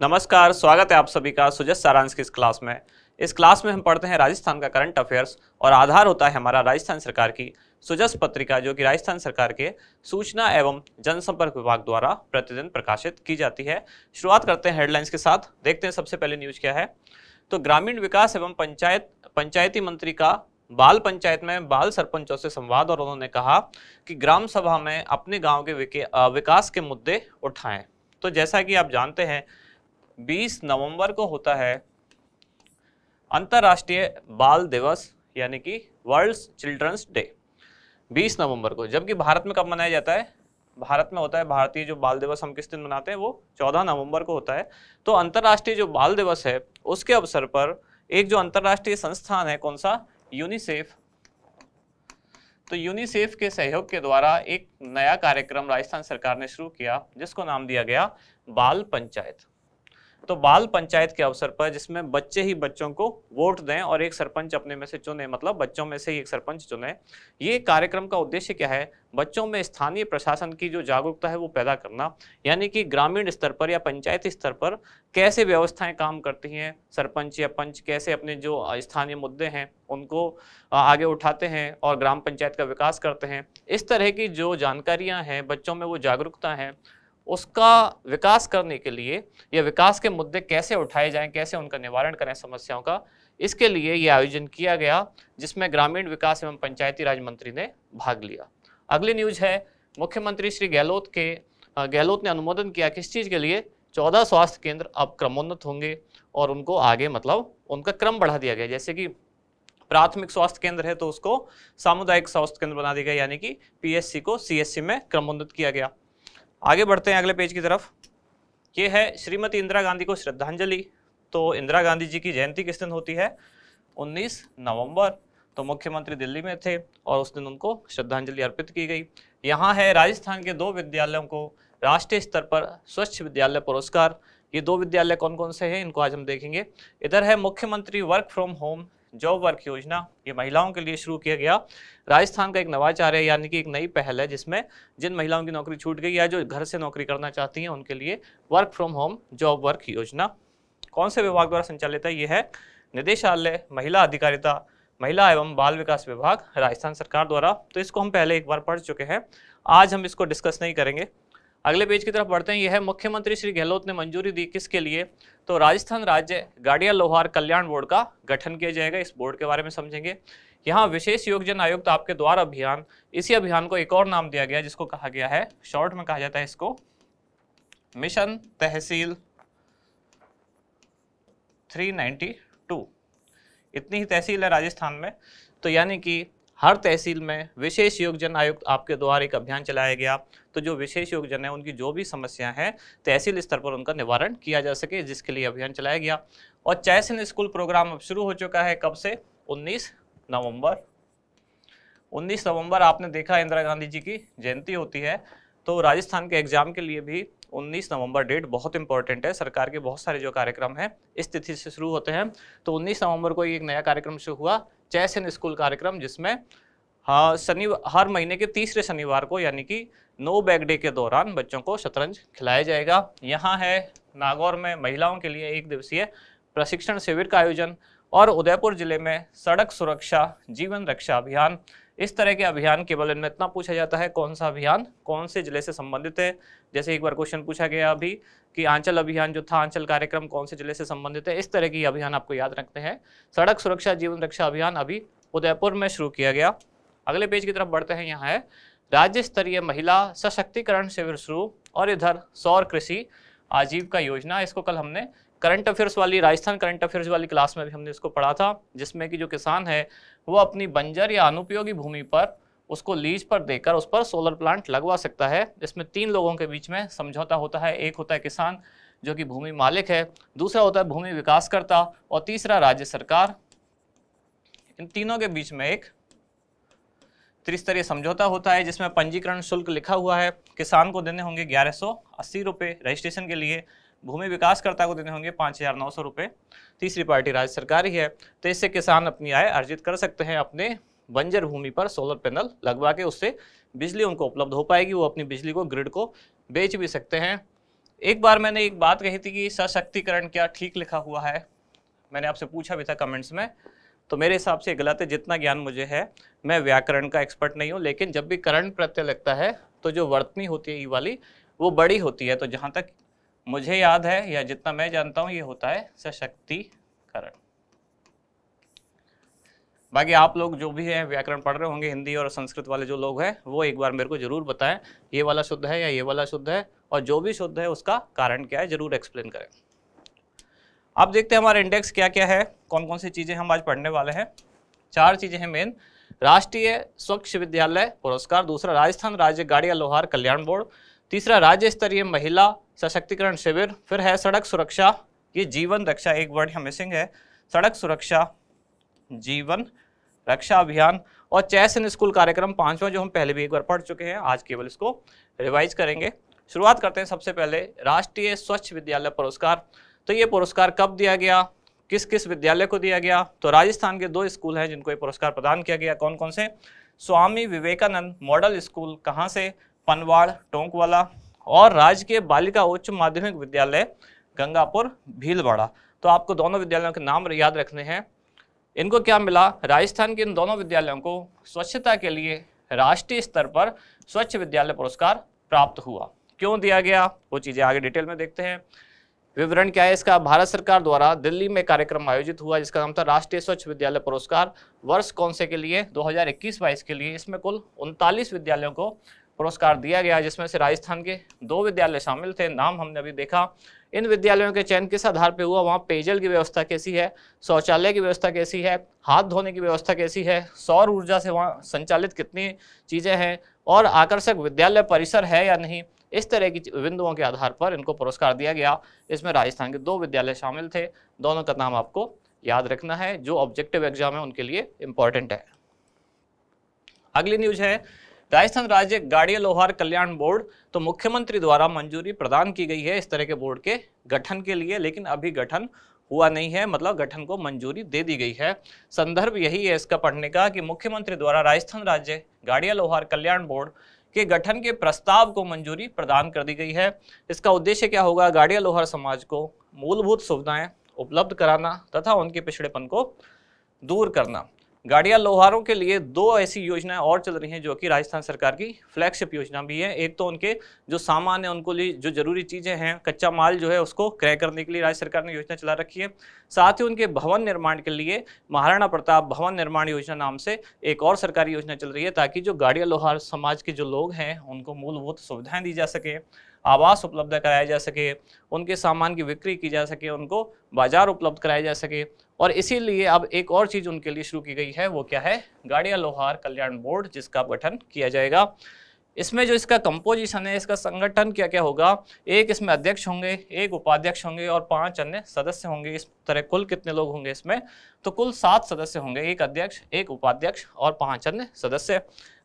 नमस्कार, स्वागत है आप सभी का सुजस सारांश की इस क्लास में। इस क्लास में हम पढ़ते हैं राजस्थान का करंट अफेयर्स और आधार होता है हमारा राजस्थान सरकार की सुजस पत्रिका, जो कि राजस्थान सरकार के सूचना एवं जनसंपर्क विभाग द्वारा प्रतिदिन प्रकाशित की जाती है। शुरुआत करते हैं हेडलाइंस के साथ। देखते हैं सबसे पहले न्यूज क्या है। तो ग्रामीण विकास एवं पंचायती मंत्री का बाल पंचायत में बाल सरपंचों से संवाद, और उन्होंने कहा कि ग्राम सभा में अपने गाँव के विकास के मुद्दे उठाएं। तो जैसा कि आप जानते हैं 20 नवंबर को होता है अंतर्राष्ट्रीय बाल दिवस, यानी कि वर्ल्ड चिल्ड्रंस डे 20 नवंबर को। जबकि भारत में कब मनाया जाता है? भारत में होता है भारतीय जो बाल दिवस हम किस दिन मनाते हैं, वो 14 नवंबर को होता है। तो अंतर्राष्ट्रीय जो बाल दिवस है उसके अवसर पर एक जो अंतर्राष्ट्रीय संस्थान है, कौन सा? यूनिसेफ। तो यूनिसेफ के सहयोग के द्वारा एक नया कार्यक्रम राजस्थान सरकार ने शुरू किया, जिसको नाम दिया गया बाल पंचायत। तो बाल पंचायत के अवसर पर, जिसमें बच्चे ही बच्चों को वोट दें और एक सरपंच अपने में से चुने, मतलब बच्चों में से ही एक सरपंच चुने। ये कार्यक्रम का उद्देश्य क्या है? बच्चों में स्थानीय प्रशासन की जो जागरूकता है वो पैदा करना, यानी कि ग्रामीण स्तर पर या पंचायती स्तर पर कैसे व्यवस्थाएं काम करती हैं, सरपंच या पंच कैसे अपने जो स्थानीय मुद्दे हैं उनको आगे उठाते हैं और ग्राम पंचायत का विकास करते हैं। इस तरह की जो जानकारियाँ हैं, बच्चों में वो जागरूकता है, उसका विकास करने के लिए या विकास के मुद्दे कैसे उठाए जाएं, कैसे उनका निवारण करें समस्याओं का, इसके लिए ये आयोजन किया गया, जिसमें ग्रामीण विकास एवं पंचायती राज मंत्री ने भाग लिया। अगली न्यूज है, मुख्यमंत्री श्री गहलोत ने अनुमोदन किया किस चीज़ के लिए? 14 स्वास्थ्य केंद्र अब क्रमोन्नत होंगे और उनको आगे मतलब उनका क्रम बढ़ा दिया गया। जैसे कि प्राथमिक स्वास्थ्य केंद्र है तो उसको सामुदायिक स्वास्थ्य केंद्र बना दिया गया, यानी कि PSC को CSC में क्रमोन्नत किया गया। आगे बढ़ते हैं अगले पेज की तरफ। ये है श्रीमती इंदिरा गांधी को श्रद्धांजलि। तो इंदिरा गांधी जी की जयंती किस दिन होती है? 19 नवंबर। तो मुख्यमंत्री दिल्ली में थे और उस दिन उनको श्रद्धांजलि अर्पित की गई। यहाँ है राजस्थान के 2 विद्यालयों को राष्ट्रीय स्तर पर स्वच्छ विद्यालय पुरस्कार। ये 2 विद्यालय कौन कौन से हैं, इनको आज हम देखेंगे। इधर है मुख्यमंत्री work from home job work योजना। ये महिलाओं के लिए शुरू किया गया राजस्थान का एक नवाचार है, यानी कि एक नई पहल है, जिसमें जिन महिलाओं की नौकरी छूट गई या जो घर से नौकरी करना चाहती हैं उनके लिए work from home job work योजना। कौन से विभाग द्वारा संचालित है? ये है निदेशालय महिला अधिकारिता महिला एवं बाल विकास विभाग, राजस्थान सरकार द्वारा। तो इसको हम पहले एक बार पढ़ चुके हैं, आज हम इसको डिस्कस नहीं करेंगे। अगले पेज की तरफ बढ़ते हैं। यह है मुख्यमंत्री श्री गहलोत ने मंजूरी दी किसके लिए? तो राजस्थान राज्य गाड़िया लोहार कल्याण बोर्ड का गठन किया जाएगा। इस बोर्ड के बारे में समझेंगे। यहाँ विशेष योगजन आयुक्त आपके द्वार अभियान, इसी अभियान को एक और नाम दिया गया जिसको कहा गया है, शॉर्ट में कहा जाता है इसको मिशन तहसील 392। इतनी ही तहसील है राजस्थान में। तो यानी कि हर तहसील में विशेष योगजन आयुक्त आपके द्वारा एक अभियान चलाया गया। तो जो विशेष योगजन है उनकी जो भी समस्या है तहसील स्तर पर उनका निवारण किया जा सके, जिसके लिए अभियान चलाया गया। और चॉइस इन स्कूल प्रोग्राम अब शुरू हो चुका है। कब से? 19 नवंबर। 19 नवंबर आपने देखा इंदिरा गांधी जी की जयंती होती है, तो राजस्थान के एग्जाम के लिए भी 19 नवंबर डेट बहुत इंपॉर्टेंट है। सरकार के बहुत सारे जो कार्यक्रम हैं इस तिथि से शुरू होते हैं। तो 19 नवंबर को एक नया कार्यक्रम शुरू हुआ, चॉइस इन स्कूल कार्यक्रम, जिसमें हर महीने के तीसरे शनिवार को, यानी कि नो बैग डे के दौरान बच्चों को शतरंज खिलाया जाएगा। यहाँ है नागौर में महिलाओं के लिए 1 दिवसीय प्रशिक्षण शिविर का आयोजन, और उदयपुर जिले में सड़क सुरक्षा जीवन रक्षा अभियान। इस तरह के अभियान केवल इनमें इतना पूछा जाता है, कौन सा अभियान कौन से जिले से संबंधित है। जैसे एक बार क्वेश्चन पूछा गया अभी कि आंचल अभियान जो था, आंचल कार्यक्रम कौन से जिले से संबंधित है। इस तरह की अभियान आपको याद रखते हैं। सड़क सुरक्षा जीवन रक्षा अभियान अभी उदयपुर में शुरू किया गया। अगले पेज की तरफ बढ़ते हैं। यहाँ है राज्य स्तरीय महिला सशक्तिकरण शिविर शुरू, और इधर सौर कृषि आजीविका योजना। इसको कल हमने करंट अफेयर्स वाली, राजस्थान करंट अफेयर्स वाली क्लास में भी हमने इसको पढ़ा था, जिसमें कि जो किसान है वो अपनी बंजर या अनुपयोगी भूमि पर उसको लीज पर देकर उस पर सोलर प्लांट लगवा सकता है। इसमें 3 लोगों के बीच में समझौता होता है। एक होता है किसान जो कि भूमि मालिक है, दूसरा होता है भूमि विकासकर्ता, और तीसरा राज्य सरकार। इन तीनों के बीच में एक त्रिस्तरीय समझौता होता है, जिसमें पंजीकरण शुल्क लिखा हुआ है। किसान को देने होंगे 1180 रुपये रजिस्ट्रेशन के लिए, भूमि विकासकर्ता को देने होंगे 5900 रुपये, तीसरी पार्टी राज्य सरकार ही है। तो इससे किसान अपनी आय अर्जित कर सकते हैं, अपने बंजर भूमि पर सोलर पैनल लगवा के उससे बिजली उनको उपलब्ध हो पाएगी, वो अपनी बिजली को ग्रिड को बेच भी सकते हैं। एक बार मैंने एक बात कही थी कि सशक्तिकरण क्या ठीक लिखा हुआ है, मैंने आपसे पूछा भी था कमेंट्स में, तो मेरे हिसाब से गलत है। जितना ज्ञान मुझे है, मैं व्याकरण का एक्सपर्ट नहीं हूँ, लेकिन जब भी करण प्रत्यय लगता है तो जो वर्तनी होती है ई वाली वो बड़ी होती है। तो जहाँ तक मुझे याद है या जितना मैं जानता हूँ ये होता है सशक्तिकरण। बाकी आप लोग जो भी हैं व्याकरण पढ़ रहे होंगे, हिंदी और संस्कृत वाले जो लोग हैं, वो एक बार मेरे को जरूर बताएं ये वाला शुद्ध है या ये वाला शुद्ध है, और जो भी शुद्ध है उसका कारण क्या है जरूर एक्सप्लेन करें। आप देखते हैं हमारा इंडेक्स क्या क्या है, कौन कौन सी चीज़ें हम आज पढ़ने वाले हैं। 4 चीज़ें हैं मेन। राष्ट्रीय स्वच्छ विद्यालय पुरस्कार, दूसरा राजस्थान राज्य गाड़िया लोहार कल्याण बोर्ड, तीसरा राज्य स्तरीय महिला सशक्तिकरण शिविर, फिर है सड़क सुरक्षा, ये जीवन रक्षा, एक वर्ड यहाँ मिसिंग है, सड़क सुरक्षा जीवन रक्षा अभियान, और चेस इन स्कूल कार्यक्रम 5वां, जो हम पहले भी एक बार पढ़ चुके हैं, आज केवल इसको रिवाइज करेंगे। शुरुआत करते हैं सबसे पहले राष्ट्रीय स्वच्छ विद्यालय पुरस्कार। तो ये पुरस्कार कब दिया गया, किस किस विद्यालय को दिया गया? तो राजस्थान के 2 स्कूल हैं जिनको ये पुरस्कार प्रदान किया गया। कौन कौन से? स्वामी विवेकानंद मॉडल स्कूल, कहाँ से? पनवाड़ टोंकवाला, और राजकीय बालिका उच्च माध्यमिक विद्यालय गंगापुर भीलवाड़ा। तो आपको दोनों विद्यालयों के नाम याद रखने हैं। इनको क्या मिला? राजस्थान के इन दोनों विद्यालयों को स्वच्छता के लिए राष्ट्रीय स्तर पर स्वच्छ विद्यालय पुरस्कार प्राप्त हुआ। क्यों दिया गया वो चीज़ें आगे डिटेल में देखते हैं। विवरण क्या है इसका? भारत सरकार द्वारा दिल्ली में कार्यक्रम आयोजित हुआ जिसका नाम था राष्ट्रीय स्वच्छ विद्यालय पुरस्कार। वर्ष कौन से के लिए? 2021-22 के लिए। इसमें कुल 39 विद्यालयों को पुरस्कार दिया गया, जिसमें से राजस्थान के 2 विद्यालय शामिल थे। नाम हमने अभी देखा। इन विद्यालयों के चयन किस आधार पर हुआ? वहाँ पेयजल की व्यवस्था कैसी है, शौचालय की व्यवस्था कैसी है, हाथ धोने की व्यवस्था कैसी है, सौर ऊर्जा से वहाँ संचालित कितनी चीज़ें हैं, और आकर्षक विद्यालय परिसर है या नहीं। इस तरह की बिंदुओं के आधार पर इनको पुरस्कार दिया गया। इसमें राजस्थान के 2 विद्यालय शामिल थे। दोनों का नाम आपको याद रखना है, जो ऑब्जेक्टिव एग्जाम है उनके लिए इंपॉर्टेंट है। अगली न्यूज है राजस्थान राज्य गाड़िया लोहार कल्याण बोर्ड। तो मुख्यमंत्री द्वारा मंजूरी प्रदान की गई है इस तरह के बोर्ड के गठन के लिए, लेकिन अभी गठन हुआ नहीं है, मतलब गठन को मंजूरी दे दी गई है। संदर्भ यही है इसका पढ़ने का कि मुख्यमंत्री द्वारा राजस्थान राज्य गाड़िया लोहार कल्याण बोर्ड के गठन के प्रस्ताव को मंजूरी प्रदान कर दी गई है। इसका उद्देश्य क्या होगा? गाड़िया लोहार समाज को मूलभूत सुविधाएं उपलब्ध कराना तथा उनके पिछड़ेपन को दूर करना। गाड़िया लोहारों के लिए 2 ऐसी योजनाएं और चल रही हैं जो कि राजस्थान सरकार की फ्लैगशिप योजना भी है। एक तो उनके जो सामान है उनको लिए जो जरूरी चीज़ें हैं, कच्चा माल जो है उसको क्रय करने के लिए राज्य सरकार ने योजना चला रखी है। साथ ही उनके भवन निर्माण के लिए महाराणा प्रताप भवन निर्माण योजना नाम से एक और सरकारी योजना चल रही है, ताकि जो गाड़िया लोहार समाज के जो लोग हैं उनको मूलभूत सुविधाएं दी जा सके, आवास उपलब्ध कराया जा सके, उनके सामान की बिक्री की जा सके, उनको बाजार उपलब्ध कराया जा सके। और इसीलिए अब एक और चीज़ उनके लिए शुरू की गई है, वो क्या है? गाड़िया लोहार कल्याण बोर्ड, जिसका गठन किया जाएगा। इसमें जो इसका कंपोजिशन है, इसका संगठन क्या क्या होगा? एक इसमें अध्यक्ष होंगे, एक उपाध्यक्ष होंगे और 5 अन्य सदस्य होंगे। इस तरह कुल कितने लोग होंगे इसमें? तो कुल 7 सदस्य होंगे, एक अध्यक्ष, एक उपाध्यक्ष और 5 अन्य सदस्य।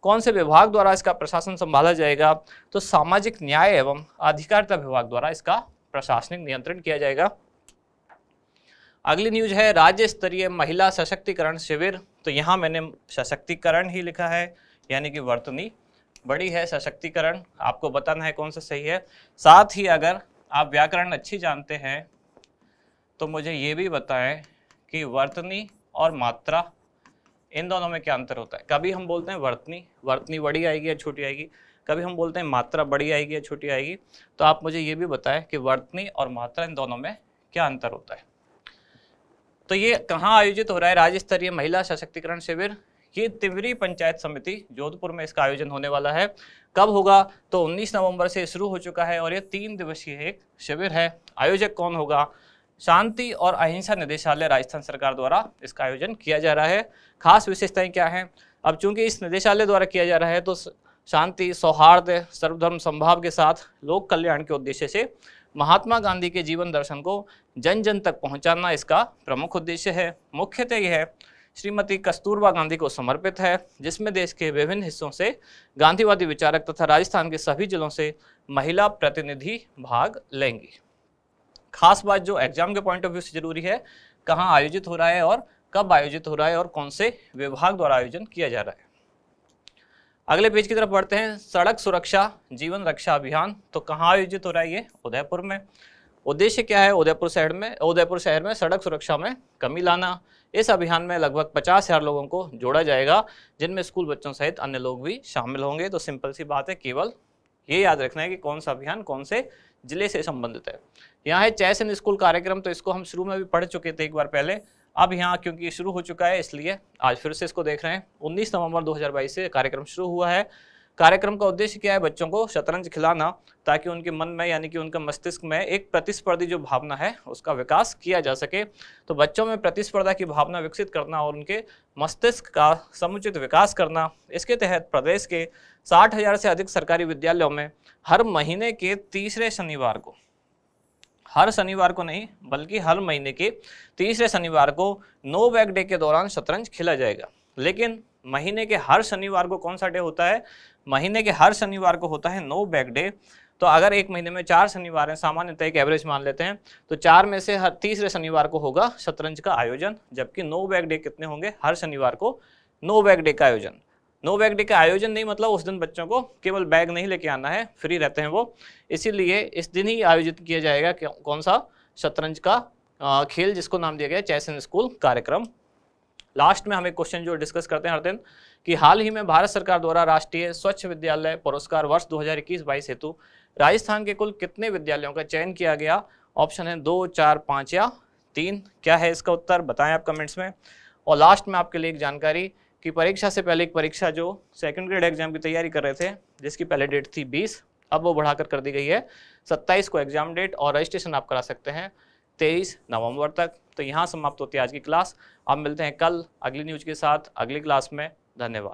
कौन से विभाग द्वारा इसका प्रशासन संभाला जाएगा? तो सामाजिक न्याय एवं अधिकारिता विभाग द्वारा इसका प्रशासनिक नियंत्रण किया जाएगा। अगली न्यूज है राज्य स्तरीय महिला सशक्तिकरण शिविर। तो यहाँ मैंने सशक्तिकरण ही लिखा है, यानी कि वर्तनी बड़ी है, सशक्तिकरण आपको बताना है कौन सा सही है। साथ ही अगर आप व्याकरण अच्छी जानते हैं तो मुझे ये भी बताएं कि वर्तनी और मात्रा इन दोनों में क्या अंतर होता है। कभी हम बोलते हैं वर्तनी बड़ी आएगी या छोटी आएगी, कभी हम बोलते हैं मात्रा बड़ी आएगी या छोटी आएगी। तो आप मुझे ये भी बताएं कि वर्तनी और मात्रा इन दोनों में क्या अंतर होता है। तो ये कहाँ आयोजित हो रहा है? राज्य स्तरीय महिला सशक्तिकरण शिविर, ये तिवरी पंचायत समिति जोधपुर में इसका आयोजन होने वाला है। कब होगा? तो 19 नवंबर से शुरू हो चुका है और ये 3 दिवसीय एक शिविर है। आयोजक कौन होगा? शांति और अहिंसा निदेशालय राजस्थान सरकार द्वारा इसका आयोजन किया जा रहा है। खास विशेषताएं क्या हैं? अब चूंकि इस निदेशालय द्वारा किया जा रहा है तो शांति, सौहार्द, सर्वधर्म समभाव के साथ लोक कल्याण के उद्देश्य से महात्मा गांधी के जीवन दर्शन को जन जन तक पहुंचाना इसका प्रमुख उद्देश्य है। मुख्यतः यह श्रीमती कस्तूरबा गांधी को समर्पित है, जिसमें देश के विभिन्न हिस्सों से गांधीवादी विचारक तथा राजस्थान के सभी जिलों से महिला प्रतिनिधि भाग लेंगी। खास बात जो एग्जाम के पॉइंट ऑफ व्यू से जरूरी है, कहाँ आयोजित हो रहा है और कब आयोजित हो रहा है और कौन से विभाग द्वारा आयोजन किया जा रहा है। अगले पेज की तरफ बढ़ते हैं। सड़क सुरक्षा जीवन रक्षा अभियान, तो कहाँ आयोजित हो रहा है ये? उदयपुर में। उद्देश्य क्या है? उदयपुर शहर में सड़क सुरक्षा में कमी लाना। इस अभियान में लगभग 50,000 लोगों को जोड़ा जाएगा, जिनमें स्कूल बच्चों सहित अन्य लोग भी शामिल होंगे। तो सिंपल सी बात है, केवल ये याद रखना है कि कौन सा अभियान कौन से जिले से संबंधित है। यहाँ है चेस इन स्कूल कार्यक्रम, तो इसको हम शुरू में भी पढ़ चुके थे एक बार पहले। अब यहाँ क्योंकि शुरू हो चुका है इसलिए आज फिर से इसको देख रहे हैं। 19 नवंबर 2022 से कार्यक्रम शुरू हुआ है। कार्यक्रम का उद्देश्य क्या है? बच्चों को शतरंज खिलाना, ताकि उनके मन में यानी कि उनके मस्तिष्क में एक प्रतिस्पर्धी जो भावना है उसका विकास किया जा सके। तो बच्चों में प्रतिस्पर्धा की भावना विकसित करना और उनके मस्तिष्क का समुचित विकास करना। इसके तहत प्रदेश के 60,000 से अधिक सरकारी विद्यालयों में हर महीने के तीसरे शनिवार को, हर शनिवार को नहीं बल्कि हर महीने के तीसरे शनिवार को नो बैग डे के दौरान शतरंज खेला जाएगा। लेकिन महीने के हर शनिवार को कौन सा डे होता है? महीने के हर शनिवार को होता है नो बैग डे। तो अगर एक महीने में 4 शनिवार हैं, सामान्यतः एक एवरेज मान लेते हैं, तो 4 में से हर तीसरे शनिवार को होगा शतरंज का आयोजन। जबकि नो बैग डे कितने होंगे? हर शनिवार को नो बैग डे का आयोजन। नो बैग डे का आयोजन नहीं मतलब उस दिन बच्चों को केवल बैग नहीं लेके आना है, फ्री रहते हैं वो, इसीलिए इस दिन ही आयोजित किया जाएगा कौन सा? शतरंज का खेल, जिसको नाम दिया गया चेस इन स्कूल कार्यक्रम। लास्ट में हम एक क्वेश्चन जो डिस्कस करते हैं हर दिन कि हाल ही में भारत सरकार द्वारा राष्ट्रीय स्वच्छ विद्यालय पुरस्कार वर्ष 2021-22 हेतु राजस्थान के कुल कितने विद्यालयों का चयन किया गया? ऑप्शन है 2, 4, 5 या 3। क्या है इसका उत्तर? बताएं आप कमेंट्स में। और लास्ट में आपके लिए एक जानकारी कि परीक्षा से पहले एक परीक्षा जो सेकंड ग्रेड एग्जाम की तैयारी कर रहे थे, जिसकी पहले डेट थी 20, अब वो बढ़ाकर कर दी गई है 27 को एग्जाम डेट, और रजिस्ट्रेशन आप करा सकते हैं 23 नवंबर तक। तो यहाँ समाप्त होती है आज की क्लास। अब मिलते हैं कल अगली न्यूज के साथ अगली क्लास में। धन्यवाद।